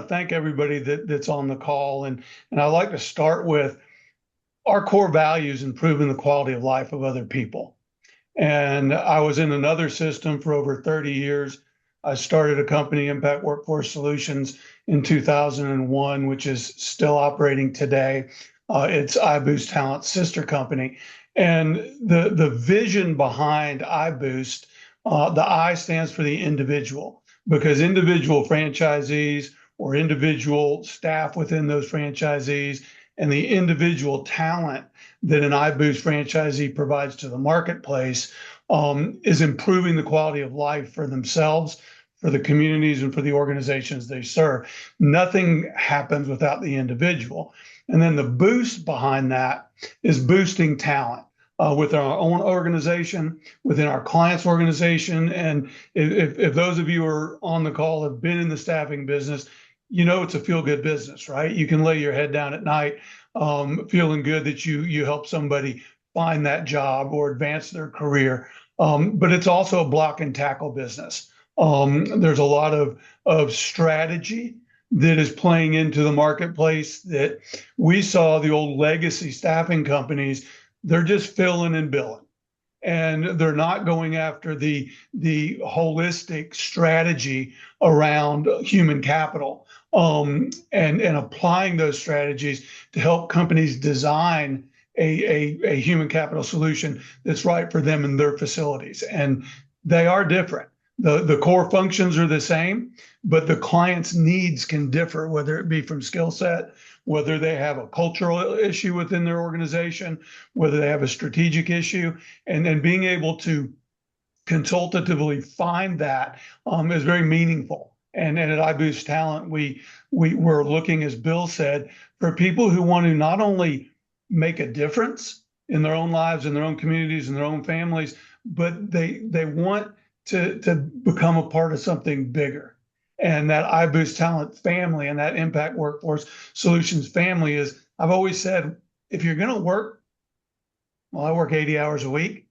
thank everybody that's on the call. And I'd like to start with our core values: improving the quality of life of other people. And I was in another system for over 30 years. I started a company, Impact Workforce Solutions, in 2001, which is still operating today. It's iBoost Talent's sister company. And the vision behind iBoost, the I stands for the individual, because individual franchisees or individual staff within those franchisees and the individual talent that an iBoost franchisee provides to the marketplace is improving the quality of life for themselves, for the communities, and for the organizations they serve. Nothing happens without the individual. And then the boost behind that is boosting talent. Within our own organization, within our clients' organization. And if those of you who are on the call have been in the staffing business, you know it's a feel-good business, right? You can lay your head down at night feeling good that you help somebody find that job or advance their career. But it's also a block and tackle business. There's a lot of strategy that is playing into the marketplace that we saw the old legacy staffing companies. They're just filling and billing, and they're not going after the holistic strategy around human capital, and applying those strategies to help companies design a human capital solution that's right for them and their facilities. And they are different. The core functions are the same, but the client's needs can differ, whether it be from skill set, whether they have a cultural issue within their organization, whether they have a strategic issue, and then being able to consultatively find that is very meaningful. And at iBoost Talent, we're looking, as Bill said, for people who want to not only make a difference in their own lives, in their own communities, and their own families, but they want to become a part of something bigger. And that iBoost Talent family and that Impact Workforce Solutions family is, I've always said, if you're going to work, well, I work 80 hours a week,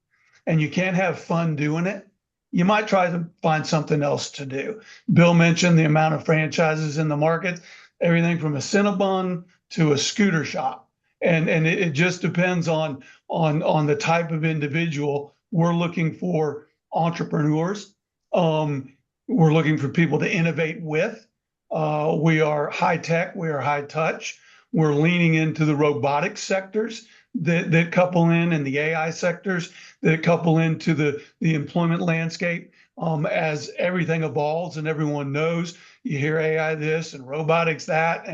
and you can't have fun doing it, you might try to find something else to do. Bill mentioned the amount of franchises in the market, everything from a Cinnabon to a scooter shop. And it just depends on the type of individual. We're looking for entrepreneurs. We're looking for people to innovate with. We are high tech, we are high touch. We're leaning into the robotics sectors that couple in, and the AI sectors that couple into the employment landscape as everything evolves. And everyone knows, you hear AI this and robotics that,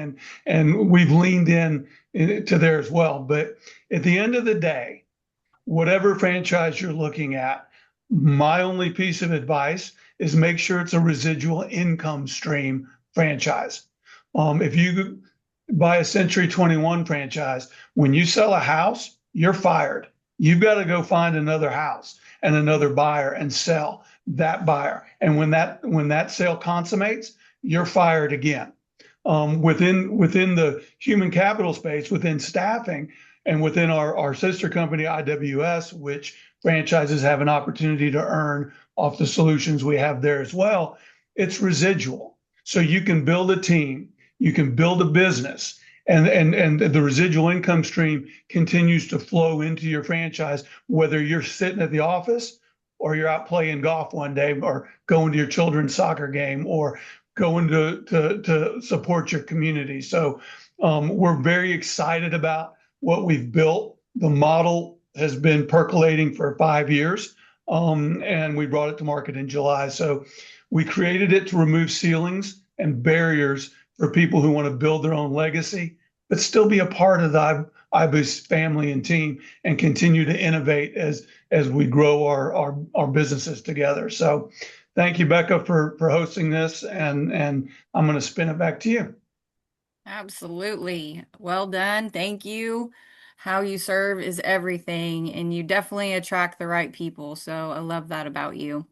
and we've leaned in to there as well. But at the end of the day, whatever franchise you're looking at, my only piece of advice is make sure it's a residual income stream franchise. If you buy a Century 21 franchise, when you sell a house, you're fired. You've got to go find another house and another buyer and sell that buyer. And when that sale consummates, you're fired again. Within the human capital space, within staffing, and within our sister company, IWS, which franchises have an opportunity to earn off the solutions we have there as well, it's residual. So you can build a team, you can build a business, and the residual income stream continues to flow into your franchise, whether you're sitting at the office or you're out playing golf one day, or going to your children's soccer game, or going to support your community. So we're very excited about what we've built. The model has been percolating for 5 years, and we brought it to market in July. So we created it to remove ceilings and barriers for people who want to build their own legacy, but still be a part of the iBoost family and team, and continue to innovate as we grow our businesses together. So thank you, Becca, for hosting this, and I'm going to spin it back to you. Absolutely. Well done. Thank you. How you serve is everything, and you definitely attract the right people. So I love that about you.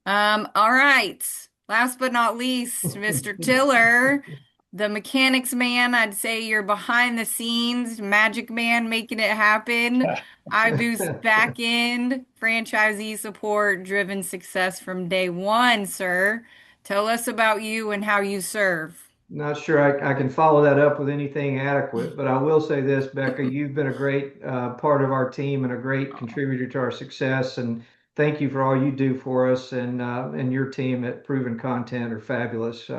All right. Last but not least, Mr. Tiller, the mechanics man. I'd say you're behind the scenes, magic man making it happen. I boost back end, franchisee support, driven success from day one, sir. Tell us about you and how you serve. Not sure I can follow that up with anything adequate, but I will say this, Becca, you've been a great part of our team and a great Oh, contributor to our success. And thank you for all you do for us, and your team at Proven Content are fabulous.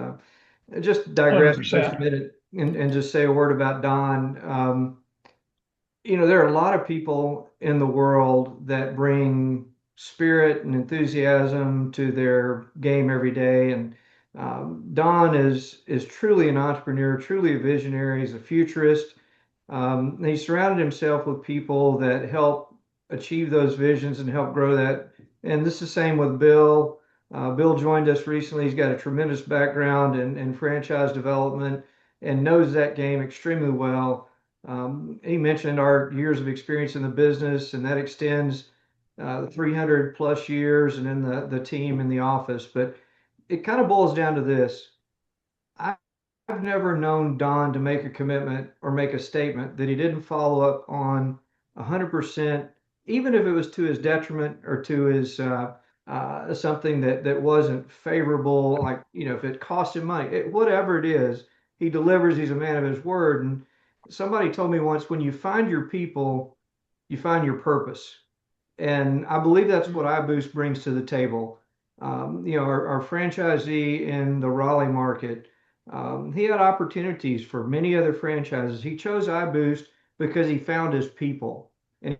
Just digress for just a 100%. minute and just say a word about Don. There are a lot of people in the world that bring spirit and enthusiasm to their game every day. And Don is truly an entrepreneur, truly a visionary. He's a futurist. And he surrounded himself with people that help achieve those visions and help grow that. And this is the same with Bill. Bill joined us recently. He's got a tremendous background in franchise development and knows that game extremely well. He mentioned our years of experience in the business, and that extends 300 plus years, and then the team in the office. But it kind of boils down to this. I've never known Don to make a commitment or make a statement that he didn't follow up on 100%, even if it was to his detriment or to his something that wasn't favorable, like, if it cost him money, whatever it is, he delivers. He's a man of his word. And somebody told me once, when you find your people, you find your purpose. And I believe that's what mm, iBoost brings to the table. Our franchisee in the Raleigh market, he had opportunities for many other franchises. He chose iBoost because he found his people and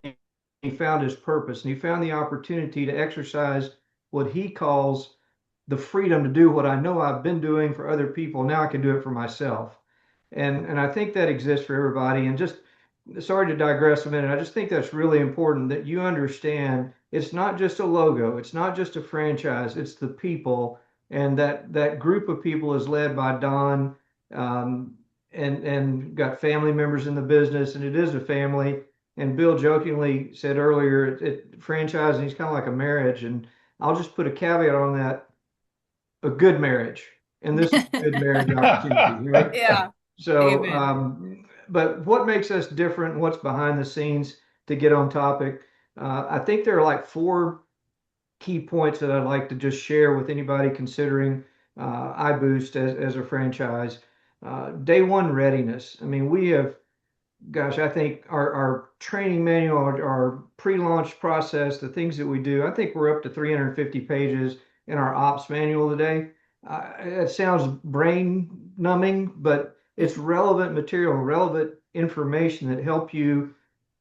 he found his purpose and he found the opportunity to exercise what he calls the freedom to do what I know I've been doing for other people. Now I can do it for myself. And I think that exists for everybody. And just sorry to digress a minute. I just think that's really important that you understand it's not just a logo, it's not just a franchise, it's the people. And that group of people is led by Don, um, and got family members in the business, and it is a family. And Bill jokingly said earlier, franchising is kind of like a marriage. And I'll just put a caveat on that: a good marriage. And this is a good marriage opportunity, right? yeah. So, Amen. but what makes us different? What's behind the scenes to get on topic? I think there are like four key points that I'd like to just share with anybody considering iBoost as a franchise. Day one readiness. I mean, we have, gosh, I think our training manual, our pre-launch process, the things that we do, I think we're up to 350 pages in our ops manual today. It sounds brain numbing, but it's relevant material, relevant information that help you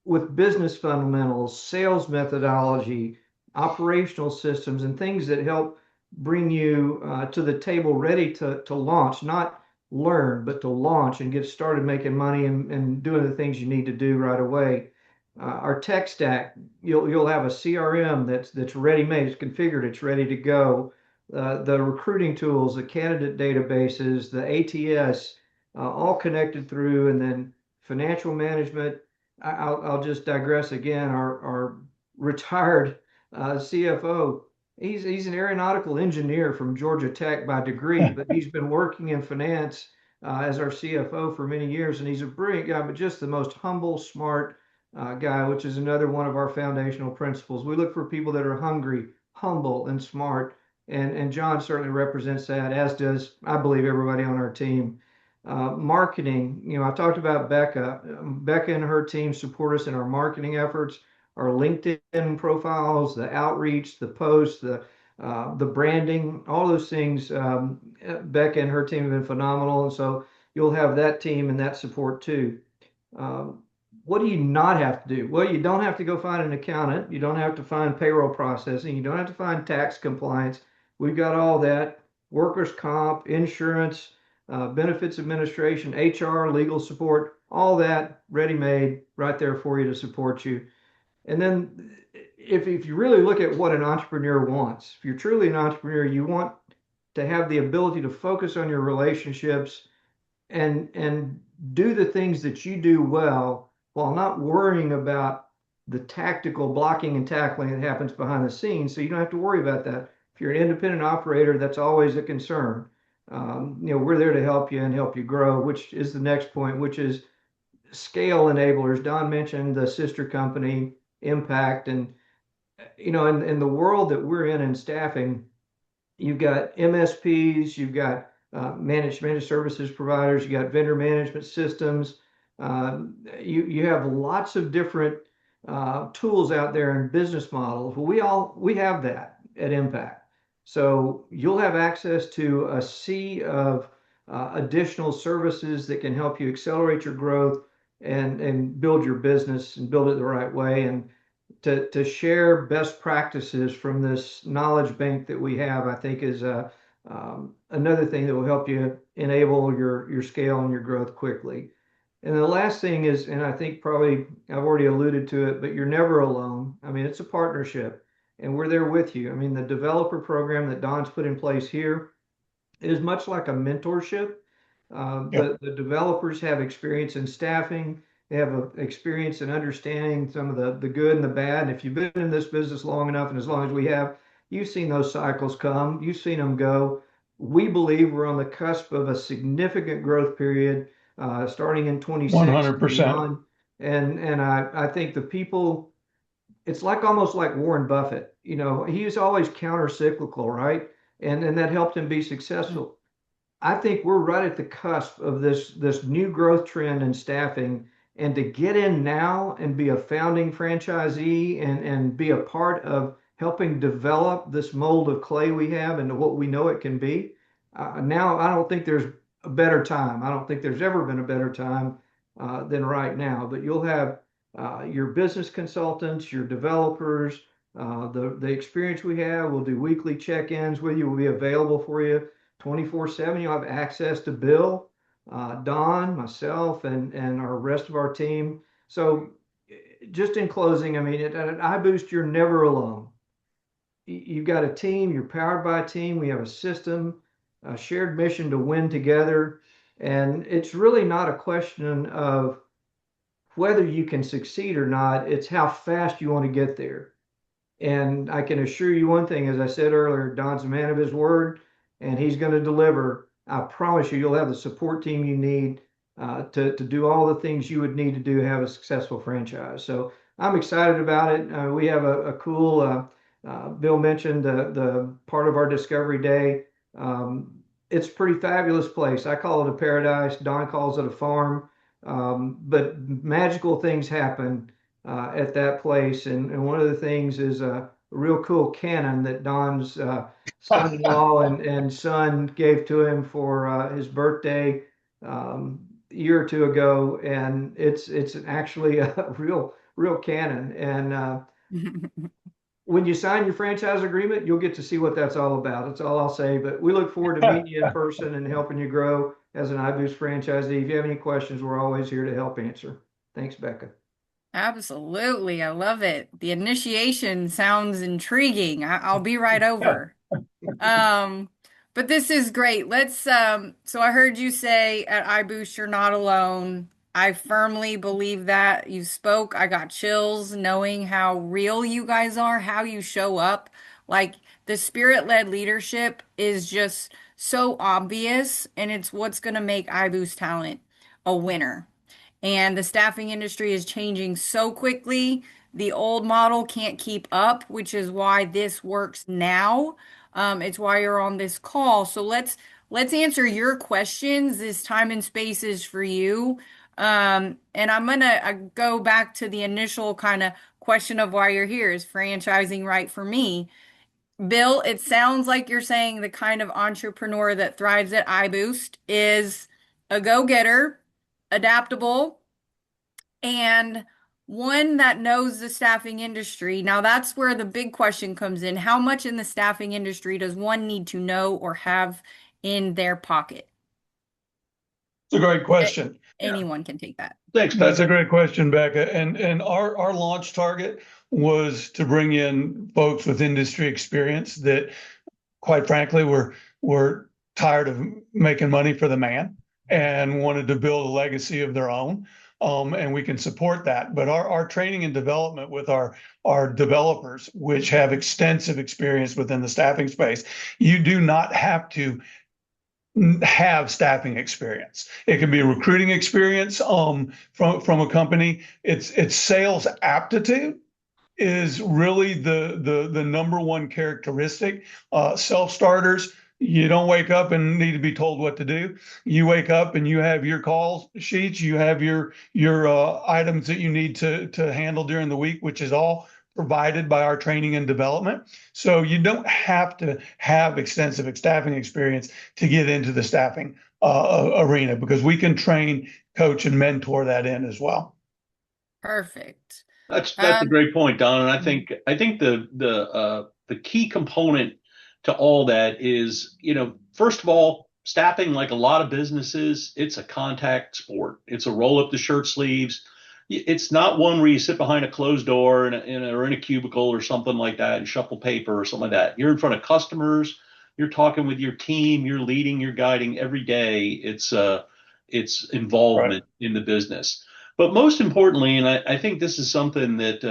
with business fundamentals, sales methodology, operational systems, and things that help bring you to the table ready to launch, not learn, but to launch and get started making money and doing the things you need to do right away. Our tech stack, you'll have a CRM that's ready made, it's configured, it's ready to go. The recruiting tools, the candidate databases, the ATS, all connected through, and then financial management. I'll just digress again. Our retired CFO, he's an aeronautical engineer from Georgia Tech by degree, but he's been working in finance as our CFO for many years, and he's a brilliant guy, but just the most humble, smart guy, which is another one of our foundational principles. We look for people that are hungry, humble, and smart, and John certainly represents that, as does, I believe, everybody on our team. Marketing, I talked about Becca. Becca and her team support us in our marketing efforts, our LinkedIn profiles, the outreach, the posts, the branding, all those things. Becca and her team have been phenomenal, and so you'll have that team and that support too. Um, what do you not have to do? Well, you don't have to go find an accountant. You don't have to find payroll processing. You don't have to find tax compliance. We've got all that. Workers' comp, insurance, benefits administration, HR, legal support, all that ready made right there for you to support you. And then if you really look at what an entrepreneur wants, if you're truly an entrepreneur, you want to have the ability to focus on your relationships and do the things that you do well while not worrying about the tactical blocking and tackling that happens behind the scenes. So you don't have to worry about that. If you're an independent operator, that's always a concern. We're there to help you and help you grow, which is the next point, which is scale enablers. Don mentioned the sister company Impact, and in the world that we're in staffing, you've got MSPs, you've got managed services providers. You got vendor management systems. You have lots of different tools out there and business models. We have that at Impact. So you'll have access to a sea of additional services that can help you accelerate your growth and build your business and build it the right way, and to share best practices from this knowledge bank that we have, I think is another thing that will help you enable your scale and your growth quickly. And the last thing is, and I think probably I've already alluded to it, but you're never alone. I mean, it's a partnership and we're there with you. I mean, the developer program that Don's put in place here is much like a mentorship. Yep. The developers have experience in staffing. They have a experience in understanding some of the good and the bad. And if you've been in this business long enough, and as long as we have, you've seen those cycles come. You've seen them go. We believe we're on the cusp of a significant growth period, starting in 26 and 100%. beyond. And I think the people, it's like almost like Warren Buffett. You know, he's always counter cyclical, right? And that helped him be successful. I think we're right at the cusp of this new growth trend in staffing, and to get in now and be a founding franchisee and be a part of helping develop this mold of clay we have into what we know it can be. Now, I don't think there's a better time. I don't think there's ever been a better time than right now. But you'll have your business consultants, your developers, the experience we have. We'll do weekly check-ins with you. We'll be available for you 24/7. You'll have access to Bill, Don, myself, and our rest of our team. So just in closing, I mean, at iBoost, you're never alone. You've got a team, you're powered by a team. We have a system, a shared mission to win together. And it's really not a question of whether you can succeed or not. It's how fast you want to get there. And I can assure you one thing, as I said earlier, Don's a man of his word and he's going to deliver. I promise you, you'll have the support team you need to do all the things you would need to do to have a successful franchise. So I'm excited about it. We have a cool, Bill mentioned the part of our Discovery Day. It's a pretty fabulous place. I call it a paradise. Don calls it a farm. But magical things happen at that place. And one of the things is a real cool cannon that Don's son-in-law and son gave to him for his birthday a year or two ago. And it's actually a real cannon. And when you sign your franchise agreement, you'll get to see what that's all about. That's all I'll say. But we look forward to meeting you in person and helping you grow as an iBoost franchisee. If you have any questions, we're always here to help answer. Thanks, Becca. Absolutely. I love it. The initiation sounds intriguing. I'll be right over. Um, but this is great. So I heard you say at iBoost you're not alone. I firmly believe that. You spoke, I got chills knowing how real you guys are, how you show up. Like the spirit-led leadership is just so obvious, and it's what's going to make iBoost Talent a winner. And the staffing industry is changing so quickly. The old model can't keep up, which is why this works now. It's why you're on this call. So let's answer your questions. This time and space is for you. And I'm gonna go back to the initial kind of question of why you're here. Is franchising right for me? Bill, it sounds like you're saying the kind of entrepreneur that thrives at iBoost is a go-getter, adaptable, and one that knows the staffing industry. Now, that's where the big question comes in. How much in the staffing industry does one need to know or have in their pocket? It's a great question. Anyone can take that. Thanks, That's a Becca. great question, Becca. And our launch target was to bring in folks with industry experience that, quite frankly, were tired of making money for the man and wanted to build a legacy of their own. And we can support that. But our training and development with our developers, which have extensive experience within the staffing space, you do not have to have staffing experience. It can be a recruiting experience from a company. It's sales aptitude is really the number one characteristic. Self-starters You don't wake up and need to be told what to do. You wake up and you have your call sheets, you have your items that you need to handle during the week, which is all provided by our training and development. So you don't have to have extensive staffing experience to get into the staffing arena, because we can train, coach, and mentor that in as well. Perfect. That's a Um, great point, Don. And I think the key component to all that is, first of all, staffing, like a lot of businesses, it's a contact sport. It's a roll up the shirt sleeves. It's not one where you sit behind a closed door or in a cubicle or something like that and shuffle paper or something like that. You're in front of customers. You're talking with your team. You're leading. You're guiding every day. It's Right. involvement in the business. But most importantly, and I think this is something that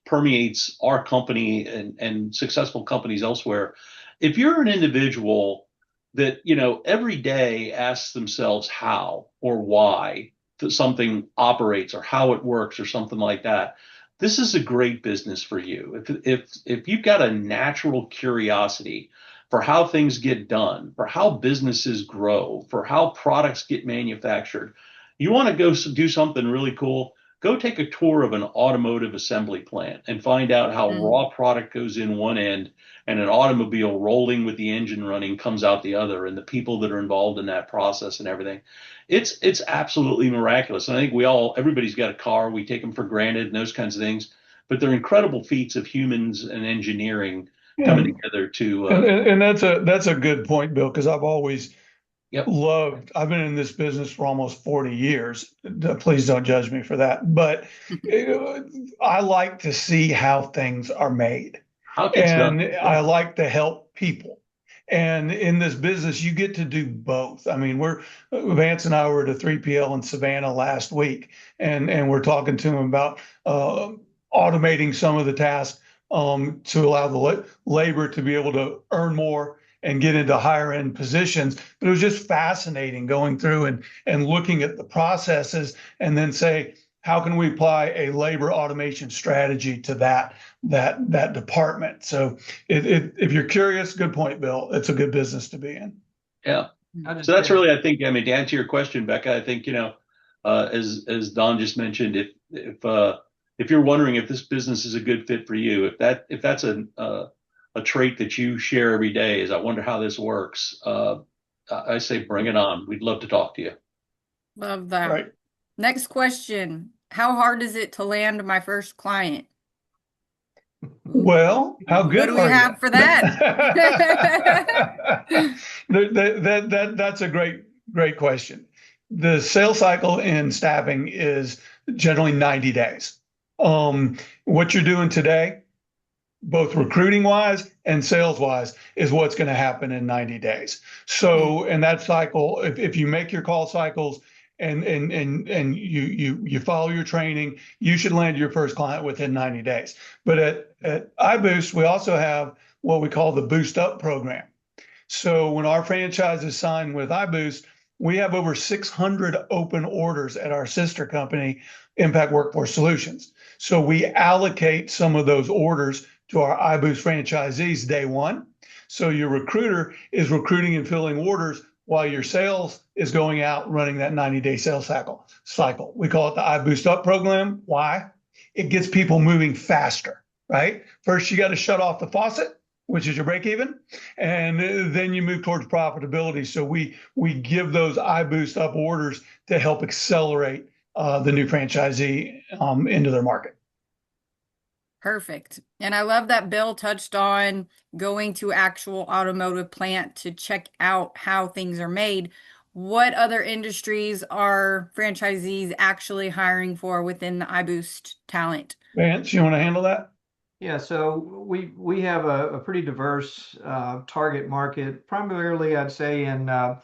permeates our company and successful companies elsewhere. If you're an individual that, every day asks themselves how or why that something operates or how it works or something like that, this is a great business for you. If you've got a natural curiosity for how things get done, for how businesses grow, for how products get manufactured, you want to go do something really cool, go take a tour of an automotive assembly plant and find out how mm, raw product goes in one end and an automobile rolling with the engine running comes out the other, and the people that are involved in that process and everything. It's absolutely miraculous. And I think everybody's got a car, we take them for granted and those kinds of things, but they're incredible feats of humans and engineering coming And together to and that's a good point, Bill, because I've always yep. loved, I've been in this business for almost 40 years. Please don't judge me for that. But uh, I like to see how things are made. How it gets done. And Yeah. I like to help people. And in this business, you get to do both. I mean, Vance and I were at a 3PL in Savannah last week, and we're talking to him about automating some of the tasks to allow the labor to be able to earn more and get into higher end positions. But it was just fascinating going through and looking at the processes, and then say, how can we apply a labor automation strategy to that department? So if you're curious, good point, Bill. It's a good business to be in. Yeah. I So just that's add, really, I think, I mean, to answer your question, Becca, I think, as Don just mentioned, if you're wondering if this business is a good fit for you, if that's a trait that you share every day, is I wonder how this works. I say bring it on. We'd love to talk to you. love that. Right. Next question. How hard is it to land my first client? Ooh, Well, how what good do we are you? have for that? That's a great question. The sales cycle in staffing is generally 90 days. What you're doing today, both recruiting wise and sales wise, is what's going to happen in 90 days. So in that cycle, if you make your call cycles and you follow your training, you should land your first client within 90 days. But at iBoost, we also have what we call the Boost Up program. So when our franchises sign with iBoost, we have over 600 open orders at our sister company, Impact Workforce Solutions. So we allocate some of those orders to our iBoost franchisees day one. So your recruiter is recruiting and filling orders while your sales is going out running that 90-day sales cycle. We call it the iBoost Up program. Why? It gets people moving faster, right? First, you got to shut off the faucet, which is your break even, and then you move towards profitability. So we give those iBoost Up orders to help accelerate the new franchisee into their market. Perfect. And I love that Bill touched on going to actual automotive plant to check out how things are made. What other industries are franchisees actually hiring for within the iBoost talent? Vance, you want to handle that? yeah, so we have a pretty diverse target market, primarily I'd say in the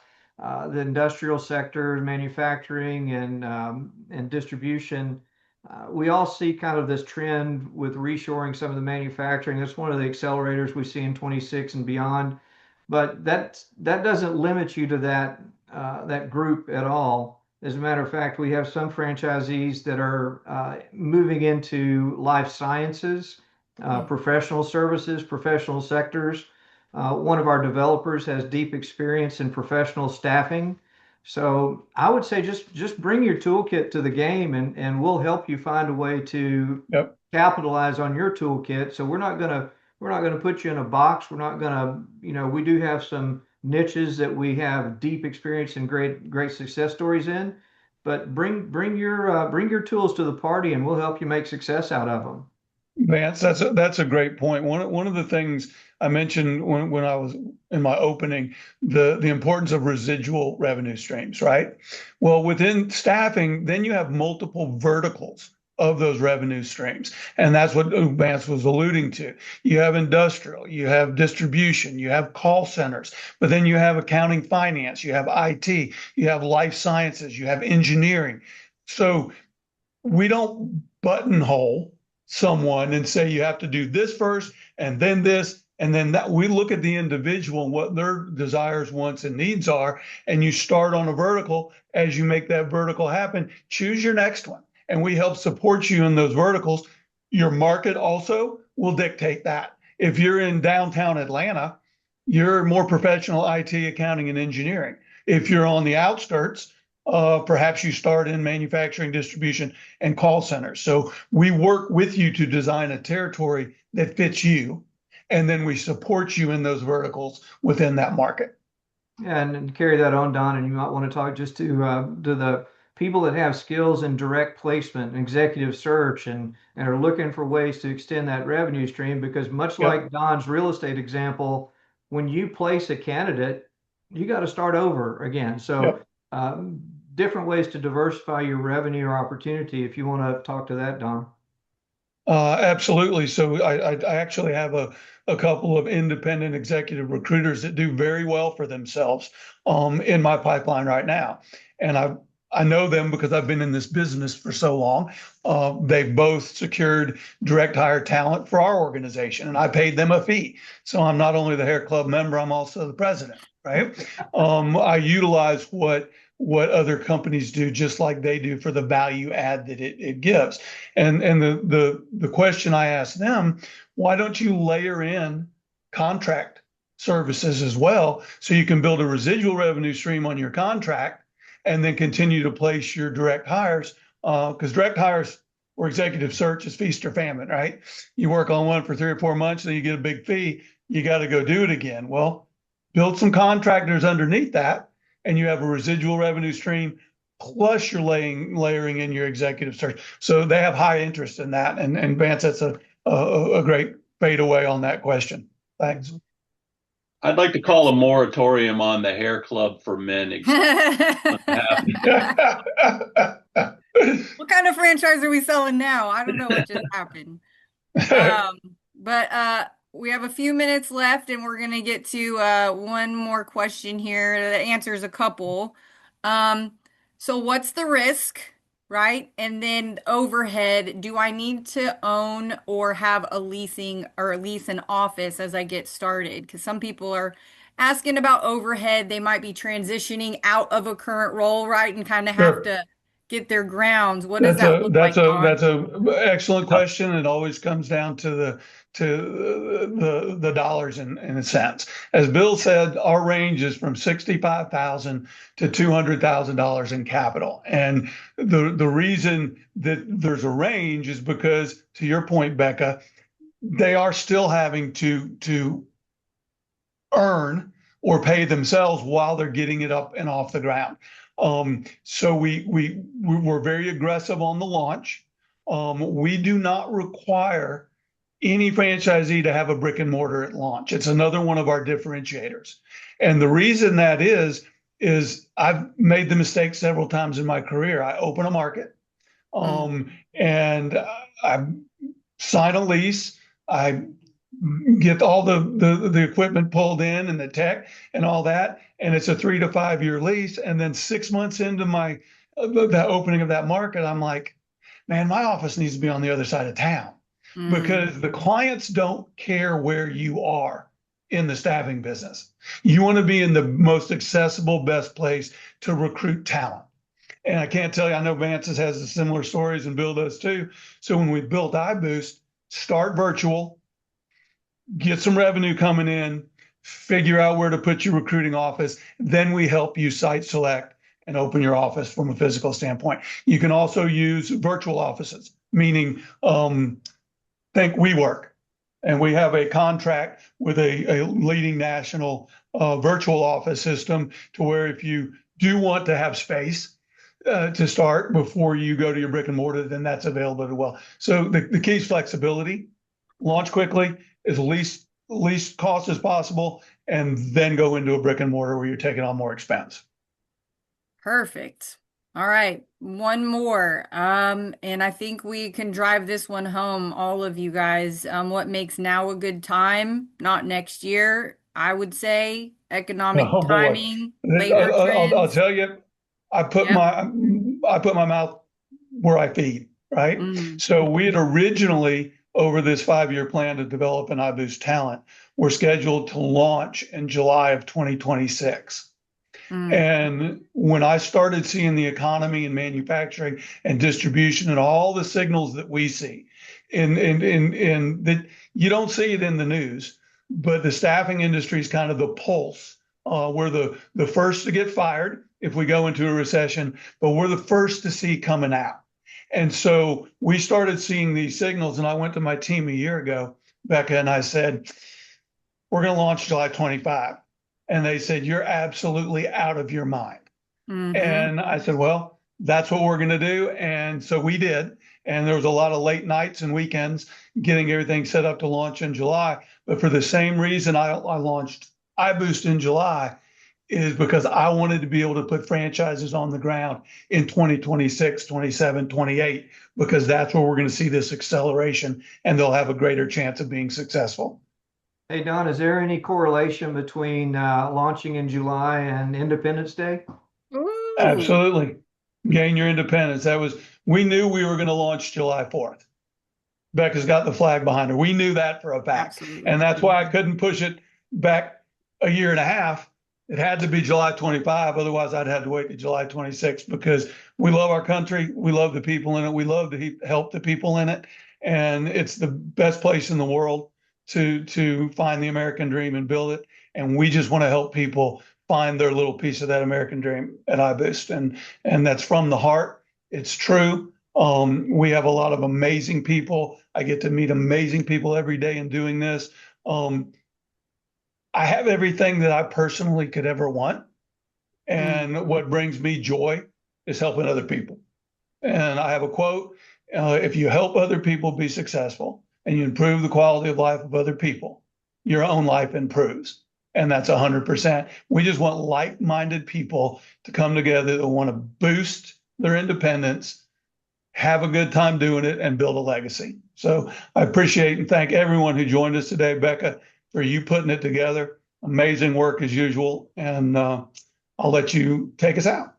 industrial sector, manufacturing, and distribution. We all see kind of this trend with reshoring some of the manufacturing. That's one of the accelerators we see in 26 and beyond. But that doesn't limit you to that group at all. As a matter of fact, we have some franchisees that are moving into life sciences, professional services, professional sectors. One of our developers has deep experience in professional staffing. So I would say just bring your toolkit to the game and we'll help you find a way to Yep. capitalize on your toolkit. So we're not gonna put you in a box. We're not gonna, we do have some niches that we have deep experience and great success stories in, but bring your tools to the party and we'll help you make success out of them. Vance, that's a great point. One of the things I mentioned when I was in my opening, the importance of residual revenue streams, right? Well, within staffing, then you have multiple verticals of those revenue streams. And that's what Vance was alluding to. You have industrial, you have distribution, you have call centers, but then you have accounting, finance, you have IT, you have life sciences, you have engineering. So we don't buttonhole someone and say you have to do this first and then this and then that. We look at the individual and what their desires, wants, and needs are, and you start on a vertical. As you make that vertical happen, choose your next one, and we help support you in those verticals. Your market also will dictate that. If you're in downtown Atlanta, you're more professional IT, accounting, and engineering. If you're on the outskirts, perhaps you start in manufacturing, distribution, and call centers. So we work with you to design a territory that fits you, and then we support you in those verticals within that market. Yeah, and carry that on, Don, and you might want to talk just to the people that have skills in direct placement and executive search and are looking for ways to extend that revenue stream because much Yep. like Don's real estate example, when you place a candidate, you got to start over again. So Yep. different ways to diversify your revenue or opportunity if you want to talk to that, Don. Absolutely. So I actually have a couple of independent executive recruiters that do very well for themselves in my pipeline right now. And I know them because I've been in this business for so long. They've both secured direct hire talent for our organization, and I paid them a fee. So I'm not only the Hair Club member, I'm also the president, right? I utilize what other companies do just like they do for the value add that it gives. And the question I ask them, why don't you layer in contract services as well so you can build a residual revenue stream on your contract and then continue to place your direct hires? Because direct hires or executive search is feast or famine, right? You work on one for 3 or 4 months, then you get a big fee, you got to go do it again. Well, build some contractors underneath that, and you have a residual revenue stream. Plus, you're layering in your executive search, so they have high interest in that. And Vance, that's a great fadeaway on that question. Thanks. I'd like to call a moratorium on the hair club for men. What kind of franchise are we selling now? I don't know what just happened. But we have a few minutes left, and we're gonna get to one more question here that answers a couple. So what's the risk, right? And then overhead, do I need to own or have a leasing or lease an office as I get started? Because some people are asking about overhead. They might be transitioning out of a current role, right? And kind of have Sure. to get their grounds. What does that look like, Don? That's a excellent question. It always comes down to the dollars and cents. As Bill said, our range is from $65,000 to $200,000 in capital. And the reason that there's a range is because, to your point, Becca, they are still having to earn or pay themselves while they're getting it up and off the ground. So we're very aggressive on the launch. We do not require any franchisee to have a brick and mortar at launch. It's another one of our differentiators. And the reason that is I've made the mistake several times in my career. I open a market, and I sign a lease. I get all the equipment pulled in and the tech and all that, and it's a 3 to 5 year lease. And then 6 months into my the opening of that market, I'm like, man, my office needs to be on the other side of town because the clients don't care where you are in the staffing business. You want to be in the most accessible, best place to recruit talent. And I can't tell you, I know Vance has similar stories and Bill does too. So when we built iBoost, start virtual, get some revenue coming in, figure out where to put your recruiting office. Then we help you site select and open your office from a physical standpoint. You can also use virtual offices, meaning think WeWork. And we have a contract with a leading national virtual office system to where if you do want to have space to start before you go to your brick and mortar, then that's available as well. So the key is flexibility, launch quickly, as least cost as possible, and then go into a brick and mortar where you're taking on more expense. Perfect. All right, one more. And I think we can drive this one home, all of you guys. What makes now a good time, not next year, I would say economic Oh boy, timing, labor I'll trends. tell you, Yep. I put my mouth where I feed, right? Mm, So we had originally, over this 5-year plan to develop an iBoost talent, we're scheduled to launch in July of 2026. mm, And when I started seeing the economy and manufacturing and distribution and all the signals that we see, in that you don't see it in the news, but the staffing industry is kind of the pulse. We're the first to get fired if we go into a recession, but we're the first to see coming out. And so we started seeing these signals, and I went to my team a year ago, Becca, and I said, we're going to launch July 25. And they said, you're absolutely out of your mind. mm-hmm. And I said, well, that's what we're going to do. And so we did. And there was a lot of late nights and weekends getting everything set up to launch in July. But for the same reason I launched iBoost in July is because I wanted to be able to put franchises on the ground in 2026, 27, 28, because that's where we're going to see this acceleration and they'll have a greater chance of being successful. Hey, Don, is there any correlation between launching in July and Independence Day? Ooh, Absolutely. Gain your independence. We knew we were going to launch July 4th. Becca's got the flag behind her. We knew that for a fact. And absolutely. that's why I couldn't push it back a year and a half. It had to be July 25. Otherwise, I'd have to wait to July 26 because we love our country. We love the people in it. We love to help the people in it. And it's the best place in the world to find the American dream and build it. And we just want to help people find their little piece of that American dream at iBoost. And that's from the heart. It's true. We have a lot of amazing people. I get to meet amazing people every day in doing this. I have everything that I personally could ever want. And what brings me joy is helping other people. And I have a quote, if you help other people be successful and you improve the quality of life of other people, your own life improves. And that's 100%. We just want like-minded people to come together that want to boost their independence, have a good time doing it, and build a legacy. So I appreciate and thank everyone who joined us today, Becca, for you putting it together. Amazing work as usual. And I'll let you take us out.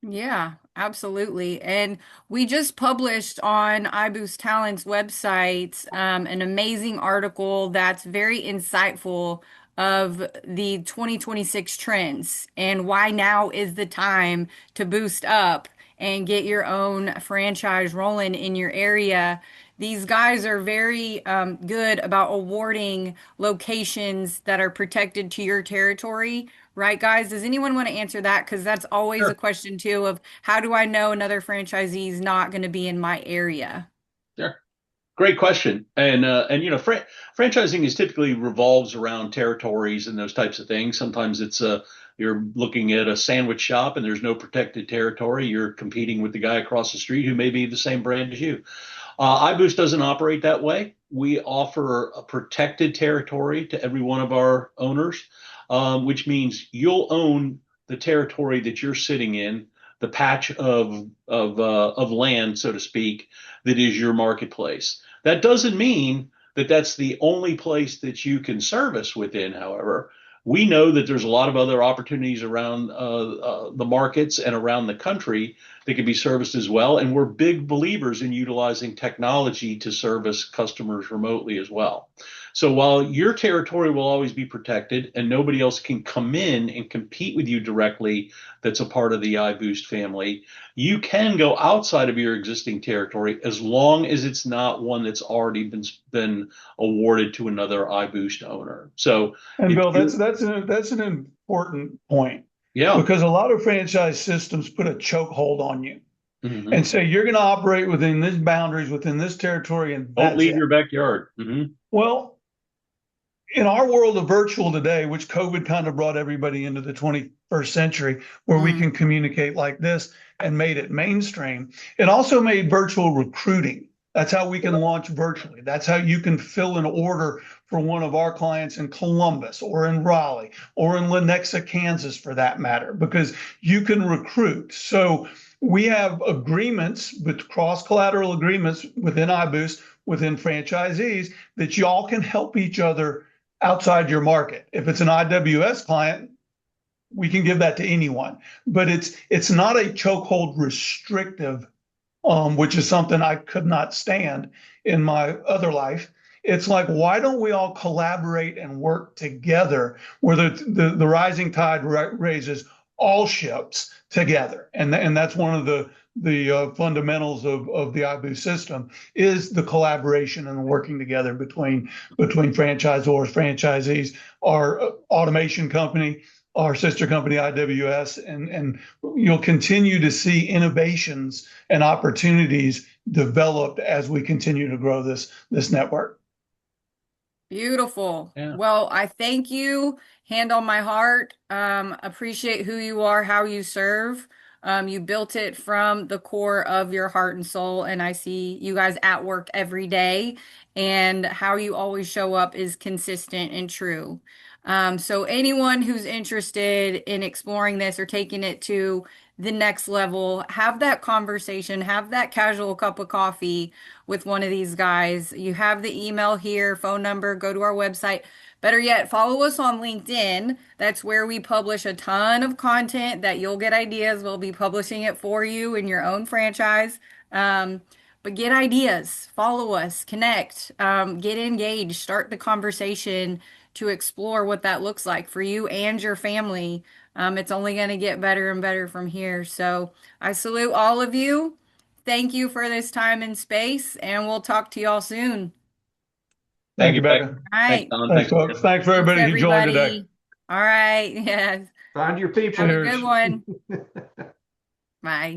Yeah, absolutely. And we just published on iBoost Talent's website an amazing article that's very insightful of the 2026 trends and why now is the time to boost up and get your own franchise rolling in your area. These guys are very good about awarding locations that are protected to your territory. Right, guys? Does anyone want to answer that? Because that's always a Sure. question too of how do I know another franchisee is not going to be in my area? Sure. Great question. And franchising is typically revolves around territories and those types of things. Sometimes it's you're looking at a sandwich shop and there's no protected territory. You're competing with the guy across the street who may be the same brand as you. iBoost doesn't operate that way. We offer a protected territory to every one of our owners, which means you'll own the territory that you're sitting in, the patch of land, so to speak, that is your marketplace. That doesn't mean that that's the only place that you can service within. However, we know that there's a lot of other opportunities around the markets and around the country that can be serviced as well. And we're big believers in utilizing technology to service customers remotely as well. So while your territory will always be protected and nobody else can come in and compete with you directly that's a part of the iBoost family, you can go outside of your existing territory as long as it's not one that's already been awarded to another iBoost owner. So And if Bill, you're, that's an important point, yeah, because a lot of franchise systems put a chokehold on you hmm, and say you're going to operate within these boundaries, within this territory, and don't that's leave it. your backyard. Hmm. Well, in our world of virtual today, which COVID kind of brought everybody into the 21st century, where we Mm, can communicate like this and made it mainstream, it also made virtual recruiting. That's how we can launch virtually. That's how you can fill an order for one of our clients in Columbus or in Raleigh or in Lenexa, Kansas, for that matter, because you can recruit. So we have agreements with cross collateral agreements within iBoost, within franchisees, that y'all can help each other outside your market. If it's an IWS client, we can give that to anyone, but it's not a chokehold restrictive, which is something I could not stand in my other life. It's like, why don't we all collaborate and work together where the rising tide raises all ships together? And that's one of the fundamentals of the iBoost system, is the collaboration and the working together between franchisors, franchisees, our automation company, our sister company IWS, and you'll continue to see innovations and opportunities developed as we continue to grow this network. beautiful. Yeah. Well, I thank you, hand on my heart. Appreciate who you are, how you serve. You built it from the core of your heart and soul, and I see you guys at work every day, and how you always show up is consistent and true. So anyone who's interested in exploring this or taking it to the next level, have that conversation, have that casual cup of coffee with one of these guys. You have the email here, phone number, go to our website. Better yet, follow us on LinkedIn. That's where we publish a ton of content that you'll get ideas. We'll be publishing it for you in your own franchise. But get ideas, follow us, connect, get engaged, start the conversation to explore what that looks like for you and your family. It's only going to get better and better from here. So I salute all of you. Thank you for this time and space, and we'll talk to y'all soon. Thank Thank you, you, Beck. Becca. All Thanks, right. Don. Thanks, Thanks, folks. Ken. Thanks for Thanks, everybody who joined today. everybody. All right. Yes. Find your Have people. a good Cheers. one. Bye.